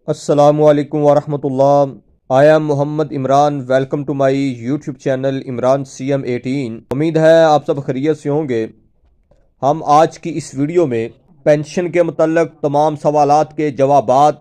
अस्सलामुअलैकुम वरहमतुल्लाह। I am Mohammad Imran. Welcome to my YouTube channel Imran CM18। उम्मीद है आप सब खैरियत से होंगे। हम आज की इस वीडियो में पेंशन के मतलब तमाम सवालात के जवाबात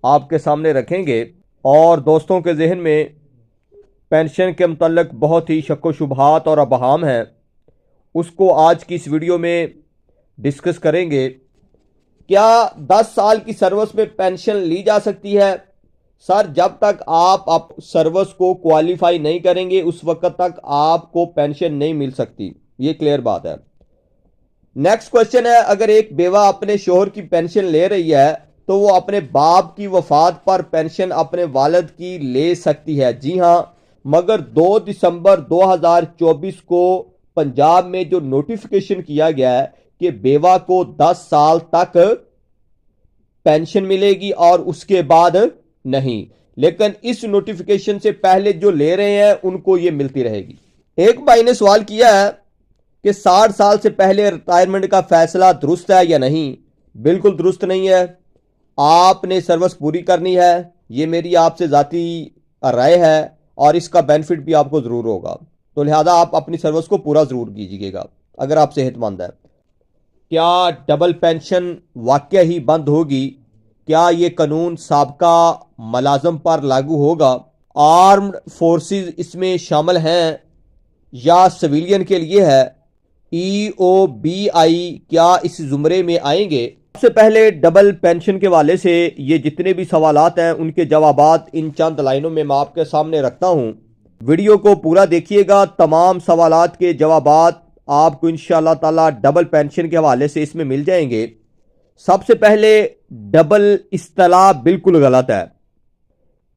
आपके सामने रखेंगे और दोस्तों के जहन में पेंशन के मतलब बहुत ही शक व शुबहात और अबहाम हैं, उसको आज की इस वीडियो में डिस्कस करेंगे। क्या 10 साल की सर्विस में पेंशन ली जा सकती है? सर, जब तक आप सर्विस को क्वालिफाई नहीं करेंगे उस वक्त तक आपको पेंशन नहीं मिल सकती, ये क्लियर बात है। नेक्स्ट क्वेश्चन है, अगर एक बेवा अपने शोहर की पेंशन ले रही है तो वो अपने बाप की वफात पर पेंशन अपने वालिद की ले सकती है? जी हां, मगर 2 दिसंबर 2024 को पंजाब में जो नोटिफिकेशन किया गया है कि बेवा को 10 साल तक पेंशन मिलेगी और उसके बाद नहीं, लेकिन इस नोटिफिकेशन से पहले जो ले रहे हैं उनको ये मिलती रहेगी। एक भाई ने सवाल किया है कि 60 साल से पहले रिटायरमेंट का फैसला दुरुस्त है या नहीं? बिल्कुल दुरुस्त नहीं है। आपने सर्विस पूरी करनी है, ये मेरी आपसे ज़ाती राय है और इसका बेनिफिट भी आपको ज़रूर होगा, तो लिहाजा आप अपनी सर्विस को पूरा ज़रूर कीजिएगा अगर आप सेहतमंद है। क्या डबल पेंशन वाकई ही बंद होगी? क्या ये कानून साबका मुलाजम पर लागू होगा? आर्म्ड फोर्सेस इसमें शामिल हैं या सिविलियन के लिए है? EOBI क्या इस जुमरे में आएंगे? सबसे पहले डबल पेंशन के वाले से ये जितने भी सवालात हैं उनके जवाबात इन चंद लाइनों में मैं आपके सामने रखता हूं। वीडियो को पूरा देखिएगा, तमाम सवालात के जवाबात आपको इंशाअल्लाह ताला डबल पेंशन के हवाले से इसमें मिल जाएंगे। सबसे पहले, डबल इस्तिलाह बिल्कुल गलत है।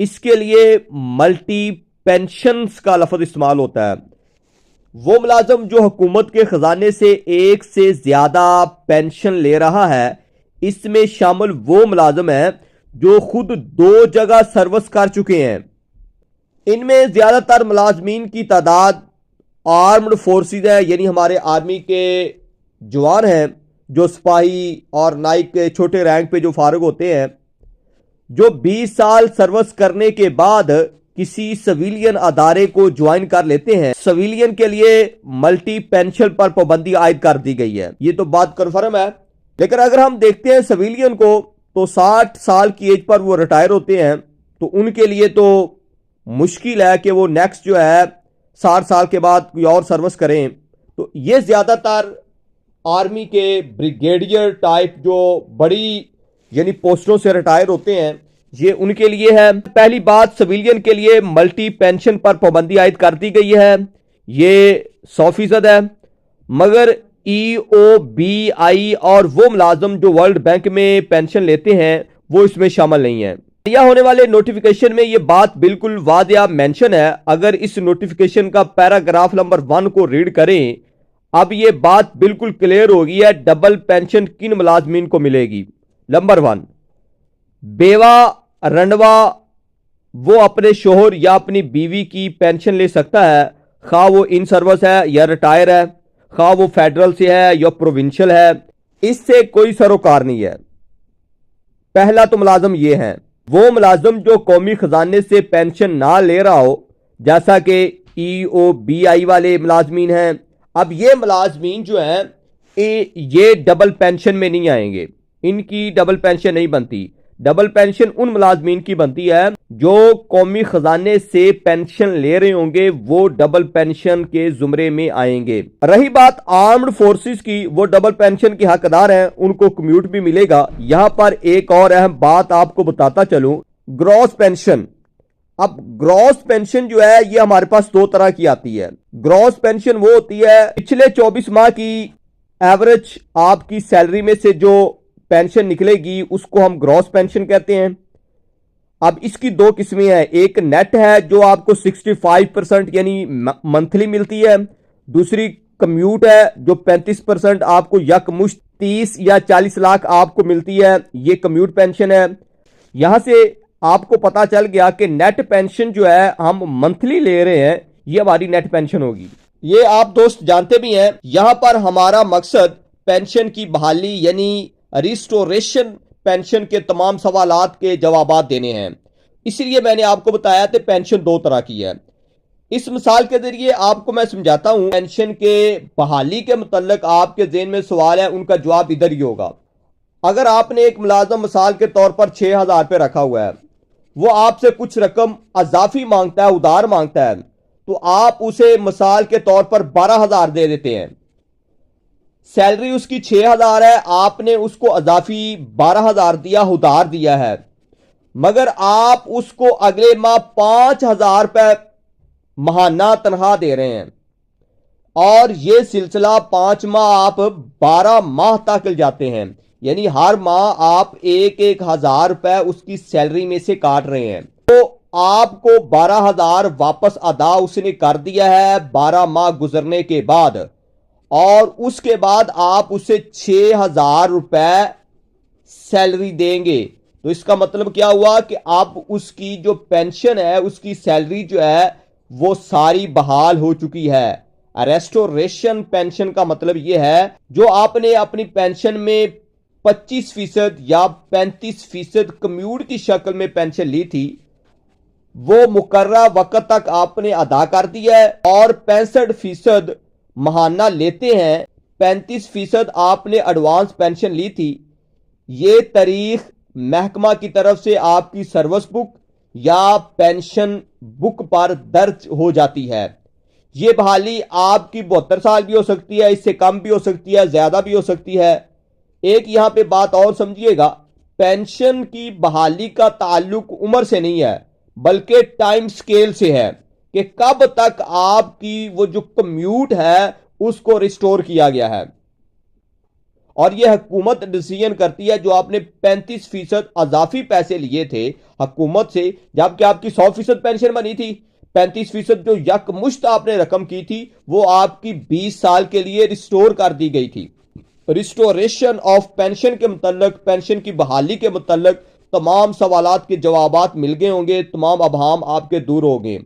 इसके लिए मल्टी पेंशंस का लफ्ज इस्तेमाल होता है। वो मुलाजम जो हुकूमत के खजाने से एक से ज्यादा पेंशन ले रहा है, इसमें शामिल वो मुलाजम है जो खुद 2 जगह सर्विस कर चुके हैं। इनमें ज्यादातर मुलाजमीन की तादाद आर्म्ड फोर्सेस है, यानी हमारे आर्मी के जवान हैं जो सिपाही और नाइक के छोटे रैंक पे जो फारिग होते हैं, जो 20 साल सर्विस करने के बाद किसी सिविलियन अदारे को ज्वाइन कर लेते हैं। सिविलियन के लिए मल्टी पेंशन पर पाबंदी आयद कर दी गई है, ये तो बात कन्फर्म है। लेकिन अगर हम देखते हैं सिविलियन को, तो 60 साल की एज पर वो रिटायर होते हैं, तो उनके लिए तो मुश्किल है कि वो नेक्स्ट जो है 60 साल के बाद कोई और सर्विस करें। तो ये ज्यादातर आर्मी के ब्रिगेडियर टाइप जो बड़ी यानी पोस्टों से रिटायर होते हैं, ये उनके लिए है। पहली बात, सिविलियन के लिए मल्टी पेंशन पर पाबंदी आयद कर दी गई है, ये 100% है। मगर EOBI और वो मुलाजम जो वर्ल्ड बैंक में पेंशन लेते हैं वो इसमें शामिल नहीं है। यह होने वाले नोटिफिकेशन में ये बात बिल्कुल वादिया मेंशन है। अगर इस नोटिफिकेशन का पैराग्राफ नंबर 1 को रीड करें, अब ये बात बिल्कुल क्लियर हो गई है डबल पेंशन किन मुलाजमीन को मिलेगी। नंबर 1, बेवा रंडवा वो अपने शोहर या अपनी बीवी की पेंशन ले सकता है, खा वो इन सर्विस है या रिटायर है, खा वो फेडरल से है या प्रोविंशियल है, इससे कोई सरोकार नहीं है। पहला तो मुलाजम ये है, वो मुलाजम जो कौमी खजाने से पेंशन ना ले रहा हो, जैसा कि EOBI वाले मुलाजमीन हैं। अब ये मुलाजमीन जो हैं ये डबल पेंशन में नहीं आएंगे, इनकी डबल पेंशन नहीं बनती। डबल पेंशन उन मुलाजमीन की बनती है जो कौमी खजाने से पेंशन ले रहे होंगे, वो डबल पेंशन के जुमरे में आएंगे। रही बात आर्म्ड फोर्सेस की, वो डबल पेंशन के हकदार हैं, उनको कम्यूट भी मिलेगा। यहां पर एक और अहम बात आपको बताता चलूं, ग्रॉस पेंशन। अब ग्रॉस पेंशन जो है ये हमारे पास 2 तरह की आती है। ग्रॉस पेंशन वो होती है पिछले 24 माह की एवरेज आपकी सैलरी में से जो पेंशन निकलेगी उसको हम ग्रॉस पेंशन कहते हैं। अब इसकी 2 किस्में हैं, एक नेट है जो आपको 65% यानी मंथली मिलती है, दूसरी कम्यूट है जो 35% आपको यकमुश्त 30 या 40 लाख आपको मिलती है, ये कम्यूट पेंशन है। यहां से आपको पता चल गया कि नेट पेंशन जो है हम मंथली ले रहे हैं, ये हमारी नेट पेंशन होगी। ये आप दोस्त जानते भी हैं, यहां पर हमारा मकसद पेंशन की बहाली यानी रिस्टोरेशन पेंशन के तमाम सवालात के जवाबात देने हैं। इसलिए मैंने आपको बताया कि पेंशन दो तरह की है। इस मिसाल के जरिए आपको मैं समझाता हूं। पेंशन के बहाली के मुतल्लिक आपके ज़हन में सवाल है, उनका जवाब इधर ही होगा। अगर आपने एक मुलाजम मिसाल के तौर पर 6,000 रुपये रखा हुआ है, वो आपसे कुछ रकम अजाफी मांगता है, उधार मांगता है, तो आप उसे मिसाल के तौर पर 12,000 दे देते हैं। सैलरी उसकी 6,000 है, आपने उसको अजाफी 12,000 दिया, उधार दिया है, मगर आप उसको अगले माह 5,000 रुपये महाना तनख्वाह दे रहे हैं और यह सिलसिला 5 माह आप 12 माह तक जाते हैं। यानी हर माह आप 1,000 रुपए उसकी सैलरी में से काट रहे हैं। तो आपको 12,000 वापस अदा उसने कर दिया है 12 माह गुजरने के बाद, और उसके बाद आप उसे 6,000 रुपए सैलरी देंगे। तो इसका मतलब क्या हुआ कि अब उसकी जो पेंशन है, उसकी सैलरी जो है वो सारी बहाल हो चुकी है। रेस्टोरेशन पेंशन का मतलब यह है जो आपने अपनी पेंशन में 25% या 35% कम्यूट की शक्ल में पेंशन ली थी, वो मुकर्रर वक्त तक आपने अदा कर दिया है, और 65% महाना लेते हैं, 35% आपने एडवांस पेंशन ली थी। ये तारीख महकमा की तरफ से आपकी सर्विस बुक या पेंशन बुक पर दर्ज हो जाती है। ये बहाली आपकी 72 साल भी हो सकती है, इससे कम भी हो सकती है, ज्यादा भी हो सकती है। एक यहां पे बात और समझिएगा, पेंशन की बहाली का ताल्लुक उम्र से नहीं है बल्कि टाइम स्केल से है कि कब तक आपकी वो जो कम्यूट है उसको रिस्टोर किया गया है, और यह हुकूमत डिसीजन करती है। जो आपने 35% अजाफी पैसे लिए थे हुकूमत से, जबकि आपकी 100% पेंशन बनी थी, 35% जो यकमुश्त आपने रकम की थी वो आपकी 20 साल के लिए रिस्टोर कर दी गई थी। रिस्टोरेशन ऑफ पेंशन के मुतल्लिक, पेंशन की बहाली के मुतल्लिक तमाम सवालात के जवाबात मिल गए होंगे, तमाम अबहाम आपके दूर हो गए।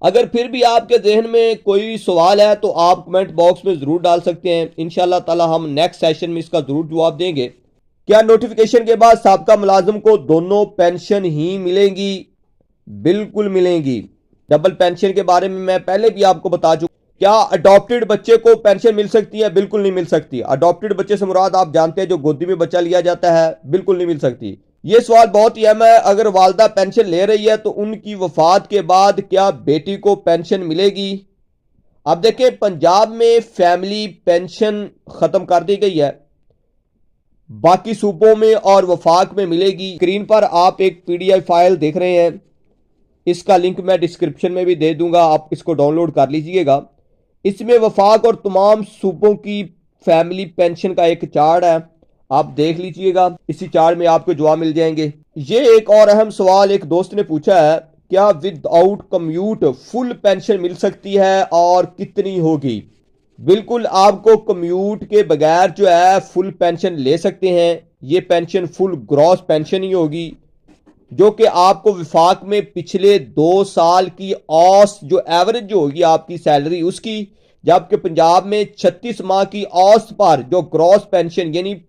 अगर फिर भी आपके जहन में कोई सवाल है तो आप कमेंट बॉक्स में जरूर डाल सकते हैं। इंशाल्लाह ताला हम नेक्स्ट सेशन में इसका जरूर जवाब देंगे। क्या नोटिफिकेशन के बाद साबका मुलाजिम को दोनों पेंशन ही मिलेंगी? बिल्कुल मिलेंगी। डबल पेंशन के बारे में मैं पहले भी आपको बता चुका। क्या अडॉप्टेड बच्चे को पेंशन मिल सकती है? बिल्कुल नहीं मिल सकती। अडॉप्टेड बच्चे से मुराद आप जानते हैं जो गोदी में बच्चा लिया जाता है, बिल्कुल नहीं मिल सकती। ये सवाल बहुत ही अहम है। अगर वालदा पेंशन ले रही है तो उनकी वफात के बाद क्या बेटी को पेंशन मिलेगी? अब देखें, पंजाब में फैमिली पेंशन खत्म कर दी गई है, बाकी सूबों में और वफाक में मिलेगी। स्क्रीन पर आप एक पीडीएफ फाइल देख रहे हैं, इसका लिंक मैं डिस्क्रिप्शन में भी दे दूंगा, आप इसको डाउनलोड कर लीजिएगा। इसमें वफाक और तमाम सूबों की फैमिली पेंशन का एक चार्ट है, आप देख लीजिएगा। इसी चार्ट में आपको जवाब मिल जाएंगे। ये एक और अहम सवाल एक दोस्त ने पूछा है, क्या विदाउट कम्यूट फुल पेंशन मिल सकती है और कितनी होगी? बिल्कुल, आपको कम्यूट के बगैर जो है फुल पेंशन ले सकते हैं। ये पेंशन फुल ग्रॉस पेंशन ही होगी, जो कि आपको विफाक में पिछले 2 साल की औसत जो एवरेज जो होगी आपकी सैलरी उसकी, जबकि पंजाब में 36 माह की औसत पर जो ग्रॉस पेंशन यानी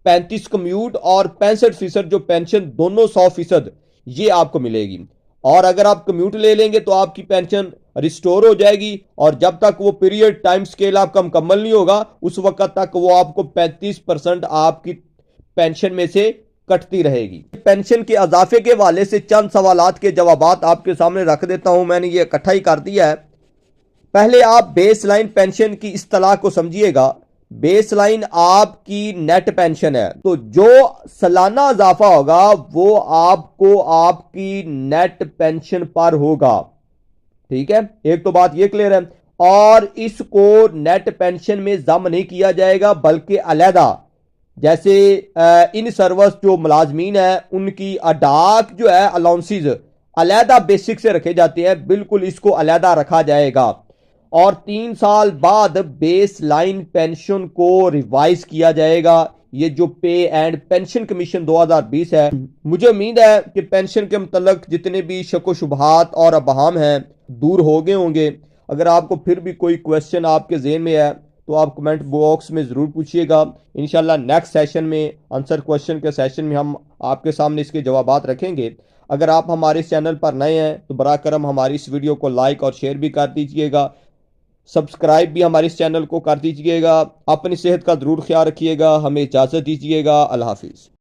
35 कम्यूट और 65% जो पेंशन दोनों 100% ये आपको मिलेगी। और अगर आप कम्यूट ले लेंगे तो आपकी पेंशन रिस्टोर हो जाएगी, और जब तक वो पीरियड टाइम स्केल आपका मुकम्मल नहीं होगा उस वक्त तक वो आपको 35% आपकी पेंशन में से कटती रहेगी। पेंशन के अजाफे के हवाले से चंद सवालात के जवाबात आपके सामने रख देता हूं, मैंने ये इकट्ठा ही कर दिया है। पहले आप बेस लाइन पेंशन की इस्तिलाह को समझिएगा। बेस लाइन आपकी नेट पेंशन है, तो जो सालाना इजाफा होगा वो आपको आपकी नेट पेंशन पर होगा। ठीक है, एक तो बात ये क्लियर है। और इसको नेट पेंशन में जम नहीं किया जाएगा बल्कि अलहदा, जैसे इन सर्विस जो मुलाजमीन है उनकी अडाक जो है अलाउंसेस अलहदा बेसिक से रखे जाते हैं, बिल्कुल इसको अलहदा रखा जाएगा। और 3 साल बाद बेस लाइन पेंशन को रिवाइज किया जाएगा। ये जो पे एंड पेंशन कमीशन 2020 है, मुझे उम्मीद है कि पेंशन के मुतल्लिक जितने भी शक शुबहात और अबहाम हैं दूर हो गए होंगे। अगर आपको फिर भी कोई क्वेश्चन आपके ज़हन में है तो आप कमेंट बॉक्स में ज़रूर पूछिएगा। इंशाल्लाह नेक्स्ट सेशन में, आंसर क्वेश्चन के सेशन में, हम आपके सामने इसके जवाबात रखेंगे। अगर आप हमारे इस चैनल पर नए हैं तो बरा करम हमारी इस वीडियो को लाइक और शेयर भी कर दीजिएगा। सब्सक्राइब भी हमारे इस चैनल को कर दीजिएगा। अपनी सेहत का ज़रूर ख्याल रखिएगा। हमें इजाज़त दीजिएगा। अल्लाह हाफिज़।